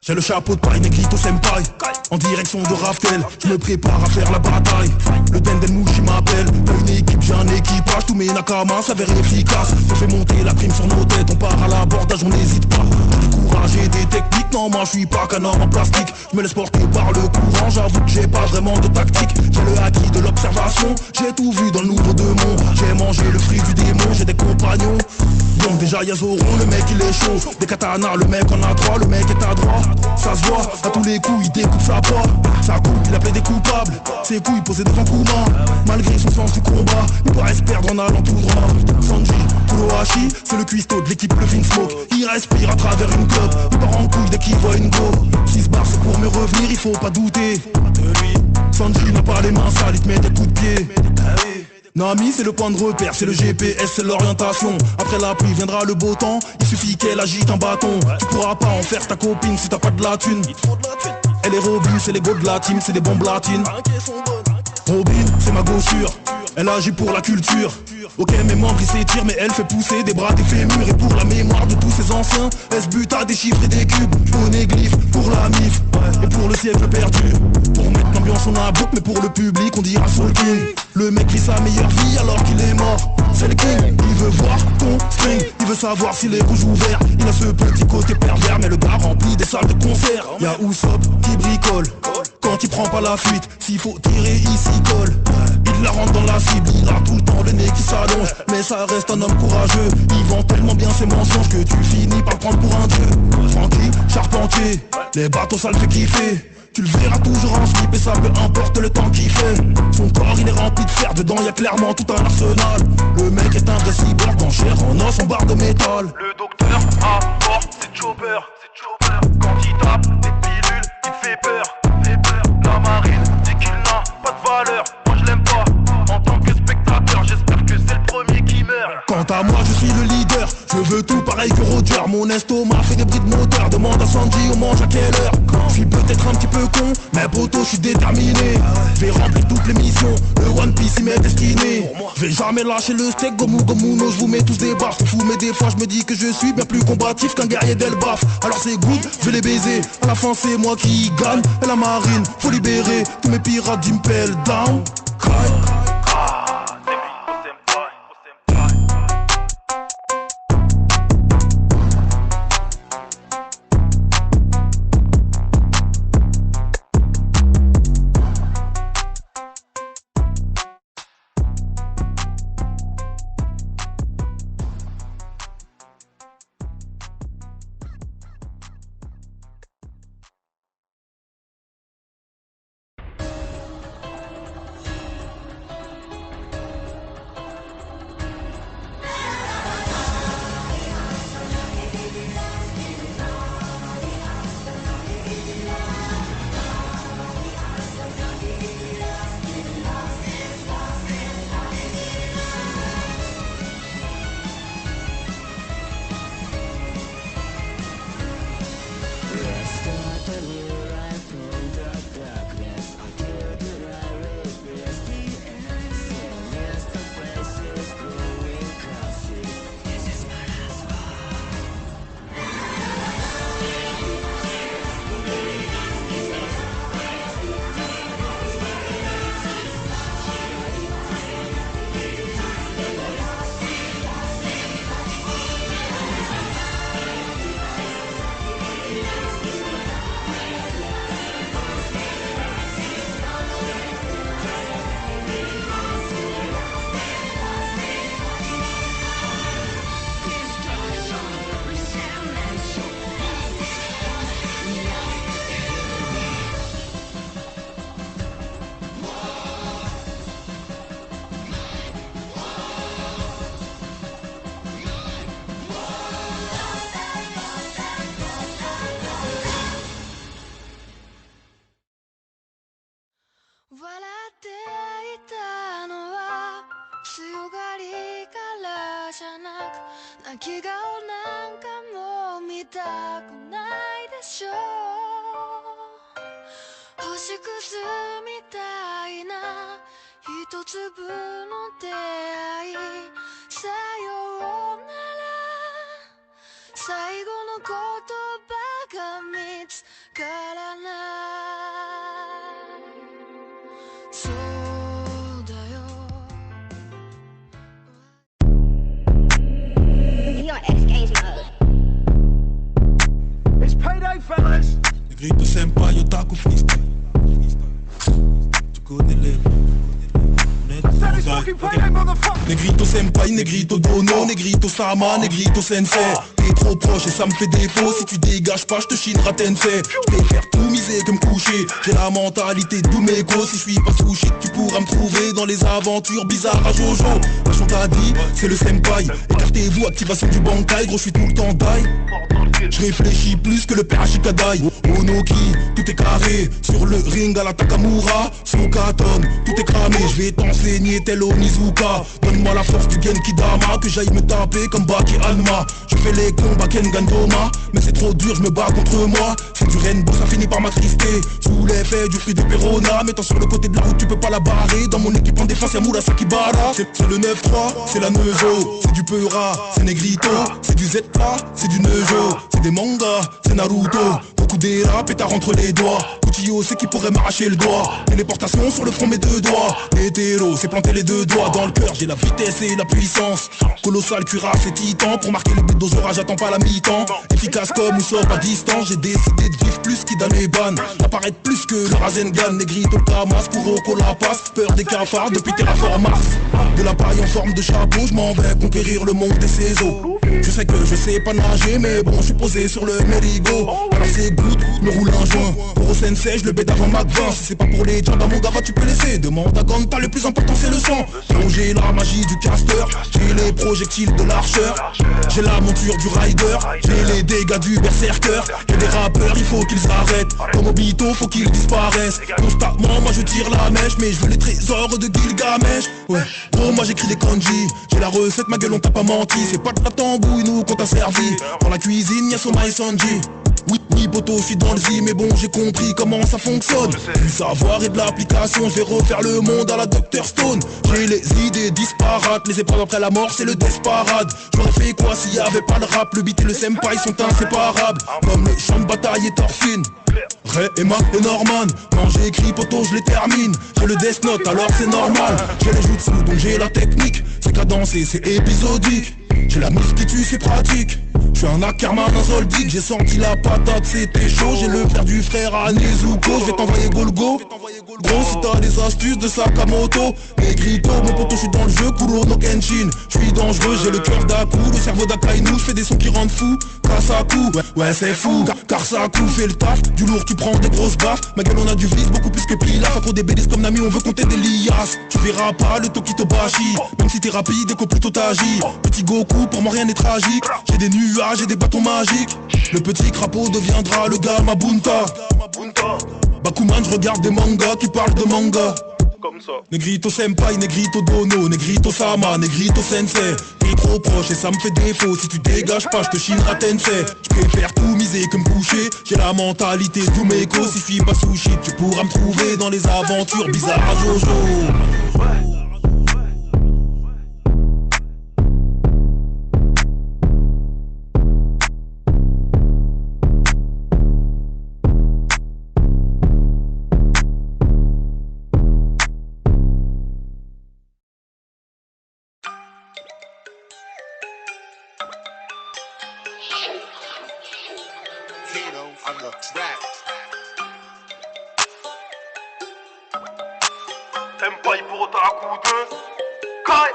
J'ai le chapeau de paille, Negrito Senpai. En direction de Raftel, je me prépare à faire la bataille. Le Dendelmouchi m'appelle, t'as une équipe, j'ai un équipage. Tous mes nakamas s'avèrent efficaces. On fait monter la prime sur nos têtes, on part à l'abordage, on n'hésite pas. Du courage et des techniques, non moi je suis pas qu'un homme en plastique. Je me laisse porter par le courant, j'avoue que j'ai pas vraiment de tactique. J'ai le acquis de l'observation, j'ai tout vu dans le nouveau Demon. J'ai mangé le fruit du démon, j'ai des compagnons. Donc déjà y'a Zoron, le mec il est chaud. Des katanas, le mec en a trois, le mec est à droite. Ça se voit, à tous les coups il découpe sa poids. Ça coupe, il appelait des coupables. Ses couilles posées devant Kuma. Malgré son sens du combat, il pourrait se perdre en allant tout droit. Sanji, Kurohashi, c'est le cuistot de l'équipe le Smoke. Il respire à travers une clope, il part en couille dès qu'il voit une go. 6 bars c'est pour me revenir, il faut pas douter de lui. Sanji n'a pas les mains sales, il te met des coups de pied. Nami c'est le point de repère, c'est le GPS, c'est l'orientation. Après la pluie viendra le beau temps, il suffit qu'elle agite un bâton. Tu pourras pas en faire ta copine si t'as pas de la thune. Elle est Robin, c'est les go de la team, c'est des bombes latines. Robin, c'est ma gossure, elle agit pour la culture. Ok mes membres ils s'étirent mais elle fait pousser des bras, des fémurs. Et pour la mémoire de tous ces anciens, elle se bute à des chiffres et des cubes. Poneglyph pour la MIF et pour le siècle perdu. Pour mettre l'ambiance on a un bouc mais pour le public on dira Soul King. Le mec vit sa meilleure vie alors qu'il est mort. C'est le king, il veut voir ton string. Il veut savoir s'il est rouge ou vert. Il a ce petit côté pervers mais le gars remplit des salles de concert. Y'a Usopp qui bricole quand il prend pas la fuite. S'il faut tirer il s'y colle. Il la rentre dans la cible, il a tout le temps le nez qui s'allonge. Mais ça reste un homme courageux. Il vend tellement bien ses mensonges que tu finis par le prendre pour un dieu. Tranquille, charpentier, les bateaux ça le fait kiffer. Tu le verras toujours en slip et ça peu importe le temps qu'il fait. Son corps il est rempli de fer, dedans y a clairement tout un arsenal. Le mec est un vrai cyborg en chair, en os, en barre de métal. Le docteur à bord, c'est Chopper. Quand il tape des pilules, il fait peur. La marine dit qu'il n'a pas de valeur. Moi je l'aime pas, en tant que spectateur. J'espère que c'est le premier qui meurt. Quant à moi je suis le leader, je veux tout pareil que Roger. Mon estomac fait des bruits de moteur, demande à Sanji on mange à quelle heure. Je suis peut-être un petit peu con, mais poto je suis déterminé. Je vais remplir toutes les missions, le One Piece il m'est destiné. Je vais jamais lâcher le steak, Gomu no, je vous mets tous des barres. C'est fou mais des fois je me dis que je suis bien plus combatif qu'un guerrier d'Elbaf. Alors c'est good, je vais les baiser, à la fin c'est moi qui gagne. Et la marine, faut libérer tous mes pirates d'Impel Down. いつからなそうだよ He on X Games mode. It's payday, fellas. Negrito senpai, otaku freestyle. Tu connais les... That is fucking payday, motherfucker. Negrito senpai, Negrito dono, Negrito sama, Negrito sensei. T'es trop proche et ça me fait défaut. Si tu dégages pas, je te chinerai tensei. Je vais faire tout miser que me coucher. J'ai la mentalité de Doumeko. Si je suis pas sous shit, tu pourras me trouver dans les aventures bizarres à Jojo. Vachon t'a dit, c'est le senpai. Écartez-vous, activation du bankai. Gros, je suis tout le temps die. Je réfléchis plus que le père Ashikadai. Onoki, tout est carré. Sur le ring à la Takamura, Sokaton, tout est cramé. Je vais t'enseigner tel Onizuka. Donne-moi la force du Genki Dama. Que j'aille me taper comme Baki Alma. Je fais les combats Kengan Doma. Mais c'est trop dur, je me bats contre moi. C'est du Rainbow, ça finit par m'attrister. Sous l'effet du fruit de Perona. Mettant sur le côté de la route, tu peux pas la barrer. Dans mon équipe en défense, y'a Murasaki Bara. C'est le 9-3, c'est la Neuzo. C'est du Peura, c'est Negrito. C'est du ZA, c'est du Neujo. C'est des mangas, c'est Naruto. Beaucoup d'éra, pétard entre les doigts. Coutillo, c'est qui pourrait m'arracher le doigt. Téléportation sur le front, mes deux doigts. Hétéro, c'est planter les deux doigts dans le cœur. J'ai la vitesse et la puissance. Colossal, cuirasse et titan. Pour marquer le but d'Ozora, j'attends pas la mi-temps. Efficace comme Usopp à distance. J'ai décidé de vivre plus qu'il les bannes. D'apparaître plus que le Rasengan. Negrito, le Kamas, Kuroko, la passe. Peur des cafards depuis Terraform Mars. De la paille en forme de chapeau, je m'en vais conquérir le monde des saisons. Je sais que je sais pas nager, mais bon, je suis posé sur le merigo. Alors c'est good, me roule un joint. Pour au sensei, je le bête avant Mac 20. Si c'est pas pour les gens dans mon gava, tu peux laisser. Demande à Ganta, le plus important c'est le sang. Donc j'ai la magie du caster, j'ai les projectiles de l'archeur. J'ai la monture du rider, j'ai les dégâts du berserker. J'ai des rappeurs, il faut qu'ils arrêtent. Comme Obito, faut qu'ils disparaissent. Constamment, moi je tire la mèche, mais je veux les trésors de Gilgamesh. Ouais, gros, moi j'écris des kanji. J'ai la recette, ma gueule, on t'a pas menti. C'est pas de la tambouille, nous qu'on t'a servi. Dans la cuisine, y'a Soma et Sanji. Oui, poto, je suis dans le Z, mais bon, j'ai compris comment ça fonctionne. Du savoir et de l'application, je vais refaire le monde à la Dr Stone. J'ai les idées disparates, les épreuves après la mort, c'est le desparade. J'aurais fait quoi s'il y avait pas le rap? Le beat et le senpai sont inséparables, comme les champs de bataille et Thorfinn. Ray, Emma et Norman, quand j'écris poto je les termine. J'ai le Death Note alors c'est normal. J'ai les jutsu donc j'ai la technique. C'est cadencé, c'est épisodique. J'ai la mise qui tue, c'est pratique. Je suis un Ackerman, un Zoldyck. J'ai senti la patate, c'était chaud. J'ai le frère du frère à Nezuko. Je vais t'envoyer Golgo. Gros si t'as des astuces de Sakamoto. Negrito, mon poteau je suis dans le jeu. Kuro no Kenshin. Je suis dangereux, j'ai le cœur d'Aku. Le cerveau d'Akainu, je fais des sons qui rendent fou. Kasaku, ouais c'est fou. Karsaku fait le taf. Du lourd tu prends des grosses baffes. Ma gueule on a du vice beaucoup plus que Pilaf. Pour des bélises comme Nami on veut compter des liasses. Tu verras pas le Tokitobashi. Même si t'es rapide et qu'au plus tôt t'agis. Petit Goku pour moi rien n'est tragique. J'ai des nuages et des bâtons magiques. Le petit crapaud deviendra le Gamma Bunta. Bakuman je regarde des mangas qui parlent de manga. Comme ça. Negrito senpai, Negrito dono, Negrito sama, Negrito sensei. T'es trop proche et ça me fait défaut. Si tu dégages pas, je te chinerai tensei. Je préfère tout miser que me coucher. J'ai la mentalité de Doumeko. Si je suis pas sous shit, tu pourras me trouver dans les aventures bizarres à Jojo. On the track. Senpai pour Otaku 2. Kai.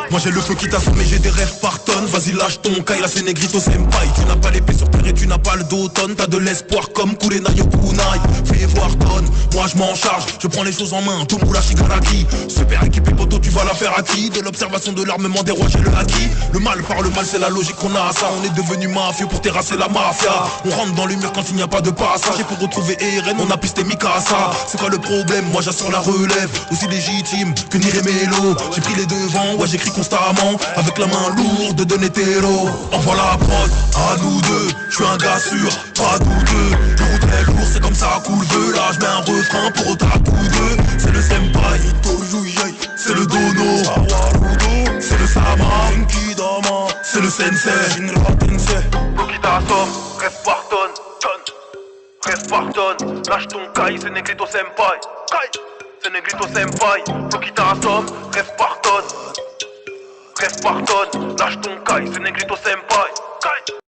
Moi j'ai le feu qui t'assomme et j'ai des rêves par tonnes. Vas-y lâche ton Kai, là c'est Negrito senpai. Tu n'as pas l'épée sur terre et tu n'as pas le d'automne. T'as de l'espoir comme Kurenai Yokunai. Fais voir donne, moi je m'en charge. Je prends les choses en main, Tomura Shigaraki. Super équipé poto, tu vas la faire à qui? De l'observation de l'armement des rois j'ai le acquis. Le mal par le mal c'est la logique qu'on a à ça. On est devenu mafieux pour terrasser la mafia. On rentre dans les murs quand il n'y a pas de passage. Et pour retrouver Eren on a pisté Mikasa. C'est quoi le problème? Moi j'assure la relève. Aussi légitime que Niremelo. J'ai pris les devants, ouais j'écris constamment. Avec la main lourde de Donatello. Envoie la prod à nous deux. Je suis un gars sûr, pas douteux. Je roule très lourd, c'est comme ça coule de. Là je mets un refrain pour Otaku 2. C'est le senpai, c'est le dono, c'est le sama, c'est le sensei, Shinra Tensei. Tokita Asom, rêve par tonne. rêve pardonne. Lâche ton caille, c'est Negrito Senpai. Kai, c'est Negrito Senpai. Flow qui t'assomme, rêve pardonne. Rêve pardonne, lâche ton caille, c'est Negrito Senpai. Kai.